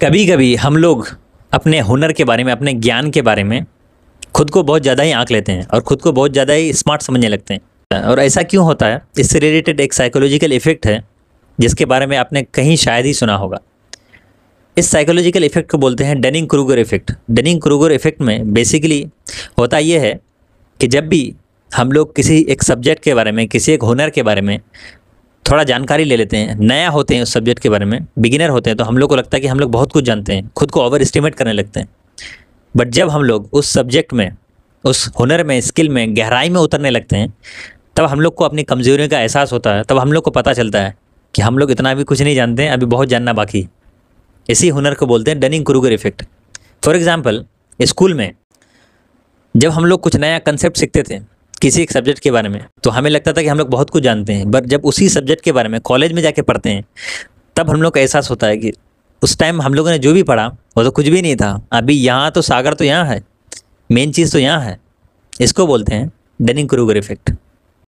कभी कभी हम लोग अपने हुनर के बारे में, अपने ज्ञान के बारे में खुद को बहुत ज़्यादा ही आंक लेते हैं और खुद को बहुत ज़्यादा ही स्मार्ट समझने लगते हैं। और ऐसा क्यों होता है? इससे रिलेटेड एक साइकोलॉजिकल इफेक्ट है जिसके बारे में आपने कहीं शायद ही सुना होगा। इस साइकोलॉजिकल इफेक्ट को बोलते हैं Dunning Kruger effect. Dunning Kruger effect में बेसिकली होता ये है कि जब भी हम लोग किसी एक सब्जेक्ट के बारे में, किसी एक हुनर के बारे में थोड़ा जानकारी ले लेते हैं, नया होते हैं उस सब्जेक्ट के बारे में, बिगिनर होते हैं, तो हम लोग को लगता है कि हम लोग बहुत कुछ जानते हैं, खुद को ओवर एस्टिमेट करने लगते हैं। बट जब हम लोग उस सब्जेक्ट में, उस हुनर में, स्किल में गहराई में उतरने लगते हैं, तब हम लोग को अपनी कमजोरियों का एहसास होता है। तब हम लोग को पता चलता है कि हम लोग इतना भी कुछ नहीं जानते हैं, अभी बहुत जानना बाकी। इसी हुनर को बोलते हैं Dunning Kruger effect. For example, school में जब हम लोग कुछ नया कंसेप्ट सीखते थे किसी एक सब्जेक्ट के बारे में, तो हमें लगता था कि हम लोग बहुत कुछ जानते हैं। बट जब उसी सब्जेक्ट के बारे में कॉलेज में जाके पढ़ते हैं, तब हम लोग का एहसास होता है कि उस टाइम हम लोगों ने जो भी पढ़ा वो तो कुछ भी नहीं था। अभी यहाँ तो सागर तो यहाँ है, मेन चीज़ तो यहाँ है। इसको बोलते हैं डनिंग क्रूगर इफेक्ट।